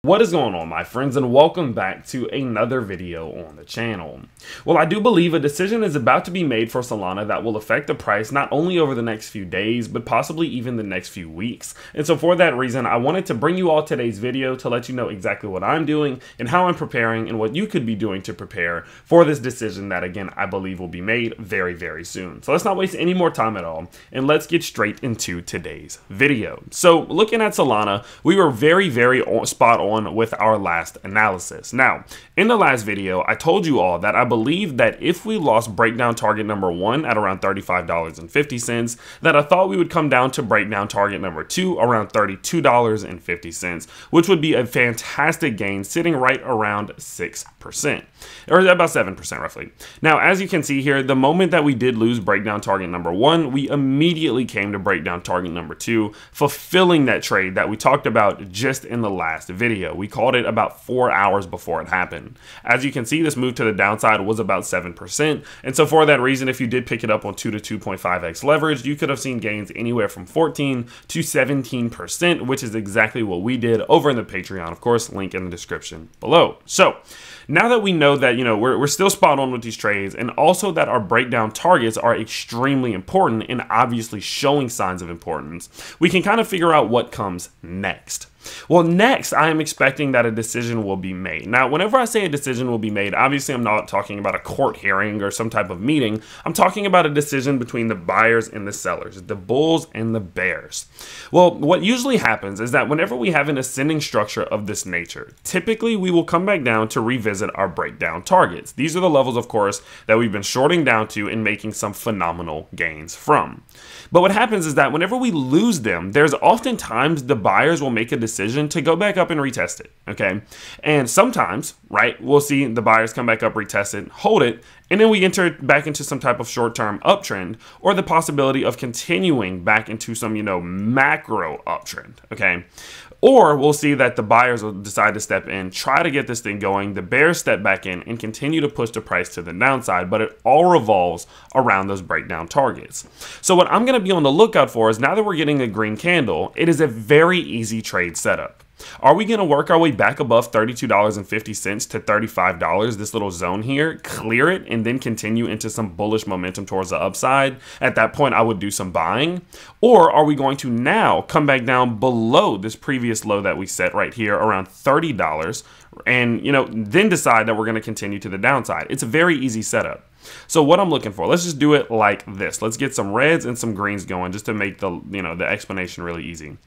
What is going on, my friends, and welcome back to another video on the channel. Well, I do believe a decision is about to be made for Solana that will affect the price not only over the next few days, but possibly even the next few weeks. And so for that reason, I wanted to bring you all today's video to let you know exactly what I'm doing and how I'm preparing and what you could be doing to prepare for this decision that, again, I believe will be made very, very soon. So let's not waste any more time at all, and let's get straight into today's video. So looking at Solana, we were very, very spot on with our last analysis. Now, in the last video, I told you all that I believe that if we lost breakdown target number 1 at around $35.50, that I thought we would come down to breakdown target number 2 around $32.50, which would be a fantastic gain sitting right around 6%, or about 7% roughly. Now, as you can see here, the moment that we did lose breakdown target number 1, we immediately came to breakdown target number 2, fulfilling that trade that we talked about just in the last video. We called it about 4 hours before it happened. As you can see, this move to the downside was about 7%. And so for that reason, if you did pick it up on 2 to 2.5x leverage, you could have seen gains anywhere from 14 to 17%, which is exactly what we did over in the Patreon. Of course, link in the description below. So now that we know that, we're still spot on with these trades, and also that our breakdown targets are extremely important and obviously showing signs of importance, we can kind of figure out what comes next. Well, next, I am expecting that a decision will be made. Now, whenever I say a decision will be made, obviously I'm not talking about a court hearing or some type of meeting. I'm talking about a decision between the buyers and the sellers, the bulls and the bears. Well, what usually happens is that whenever we have an ascending structure of this nature, typically we will come back down to revisit our breakdown targets. These are the levels, of course, that we've been shorting down to and making some phenomenal gains from. But what happens is that whenever we lose them, there's oftentimes the buyers will make a decision to go back up and retest it, okay? And sometimes, right, we'll see the buyers come back up, retest it, hold it, and then we enter back into some type of short-term uptrend, or the possibility of continuing back into some, macro uptrend, okay? Or we'll see that the buyers will decide to step in, try to get this thing going, the bears step back in and continue to push the price to the downside, but it all revolves around those breakdown targets. So what I'm going to be on the lookout for is, now that we're getting a green candle, it is a very easy trade setup. Are we going to work our way back above $32.50 to $35, this little zone here, clear it, and then continue into some bullish momentum towards the upside? At that point, I would do some buying. Or are we going to now come back down below this previous low that we set right here around $30 and, then decide that we're going to continue to the downside? It's a very easy setup. So what I'm looking for, let's just do it like this. Let's get some reds and some greens going just to make the, the explanation really easy.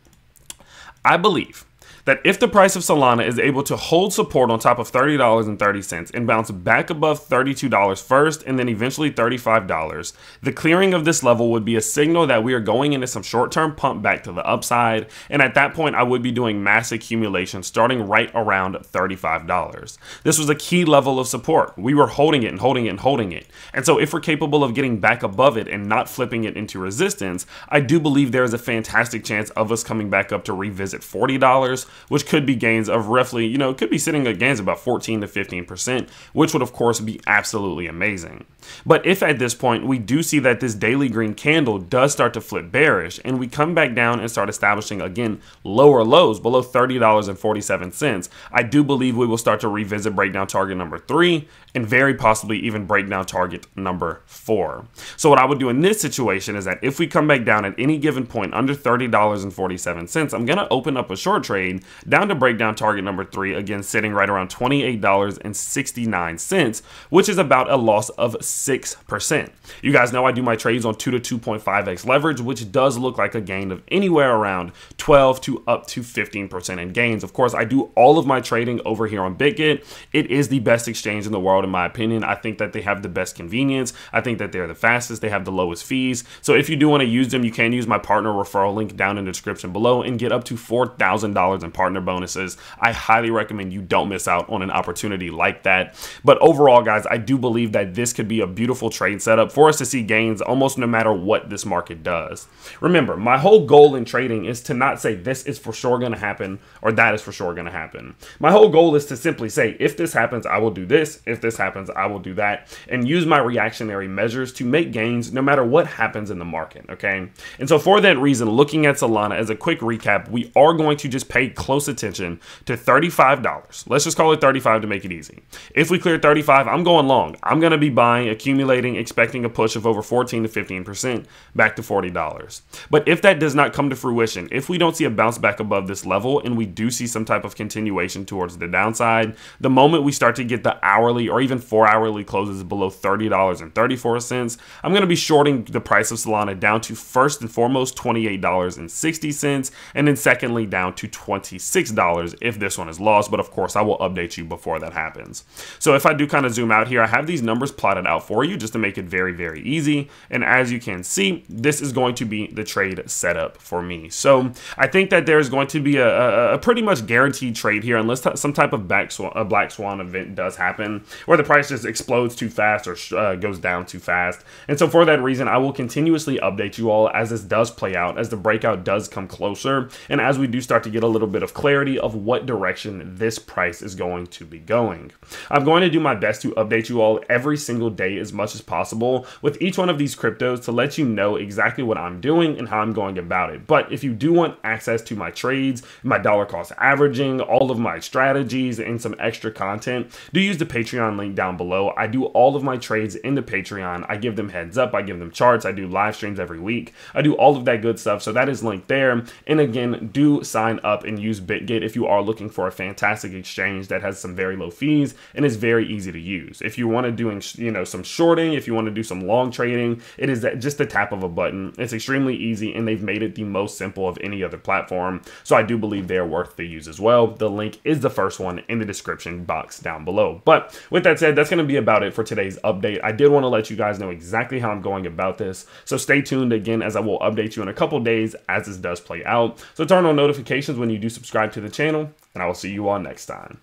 I believe that if the price of Solana is able to hold support on top of $30.30 and bounce back above $32 first and then eventually $35, the clearing of this level would be a signal that we are going into some short-term pump back to the upside, and at that point I would be doing mass accumulation starting right around $35. This was a key level of support. We were holding it and holding it and holding it, and so if we're capable of getting back above it and not flipping it into resistance, I do believe there is a fantastic chance of us coming back up to revisit $40, which could be gains of roughly, could be sitting at gains of about 14 to 15%, which would of course be absolutely amazing. But if at this point we do see that this daily green candle does start to flip bearish and we come back down and start establishing again lower lows below $30.47, I do believe we will start to revisit breakdown target number 3 and very possibly even breakdown target number 4. So what I would do in this situation is that if we come back down at any given point under $30.47, I'm going to open up a short trade down to breakdown target number 3, again sitting right around $28.69, which is about a loss of 6%. You guys know I do my trades on 2 to 2.5x leverage, which does look like a gain of anywhere around 12 to up to 15% in gains. Of course, I do all of my trading over here on BitGet. It is the best exchange in the world in my opinion. I think that they have the best convenience. I think that they're the fastest. They have the lowest fees. So if you do want to use them, you can use my partner referral link down in the description below and get up to $4,000 in partner bonuses. I highly recommend you don't miss out on an opportunity like that. But overall, guys, I do believe that this could be a beautiful trade setup for us to see gains almost no matter what this market does. Remember, my whole goal in trading is to not say this is for sure going to happen or that is for sure going to happen. My whole goal is to simply say, if this happens, I will do this. If this happens, I will do that, and use my reactionary measures to make gains no matter what happens in the market, okay? And so for that reason, looking at Solana, as a quick recap, we are going to just pay close attention to $35. Let's just call it 35 to make it easy. If we clear 35, I'm going long. I'm going to be buying, accumulating, expecting a push of over 14 to 15% back to $40. But if that does not come to fruition, if we don't see a bounce back above this level and we do see some type of continuation towards the downside, the moment we start to get the hourly or even 4-hourly closes below $30.34, I'm going to be shorting the price of Solana down to first and foremost $28.60, and then secondly down to $26 if this one is lost. But of course, I will update you before that happens. So if I do kind of zoom out here, I have these numbers plotted out for you just to make it very, very easy. And as you can see, this is going to be the trade setup for me. So I think that there's going to be a pretty much guaranteed trade here unless some type of black swan event does happen where the price just explodes too fast or goes down too fast. And so for that reason, I will continuously update you all as this does play out, as the breakout does come closer, and as we do start to get a little bit of clarity of what direction this price is going to be going. I'm going to do my best to update you all every single day as much as possible with each one of these cryptos to let you know exactly what I'm doing and how I'm going about it. But if you do want access to my trades, my dollar cost averaging, all of my strategies, and some extra content, do use the Patreon link down below. I do all of my trades in the Patreon. I give them heads up, I give them charts, I do live streams every week, I do all of that good stuff. So that is linked there. And again, do sign up and use BitGet if you are looking for a fantastic exchange that has some very low fees and is very easy to use. If you want to do some shorting, if you want to do some long trading, it is just the tap of a button. It's extremely easy, and they've made it the most simple of any other platform. So I do believe they are worth the use as well. The link is the first one in the description box down below. But with that said, that's going to be about it for today's update. I did want to let you guys know exactly how I'm going about this. So stay tuned again as I will update you in a couple days as this does play out. So turn on notifications when you do subscribe to the channel, and I will see you all next time.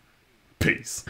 Peace.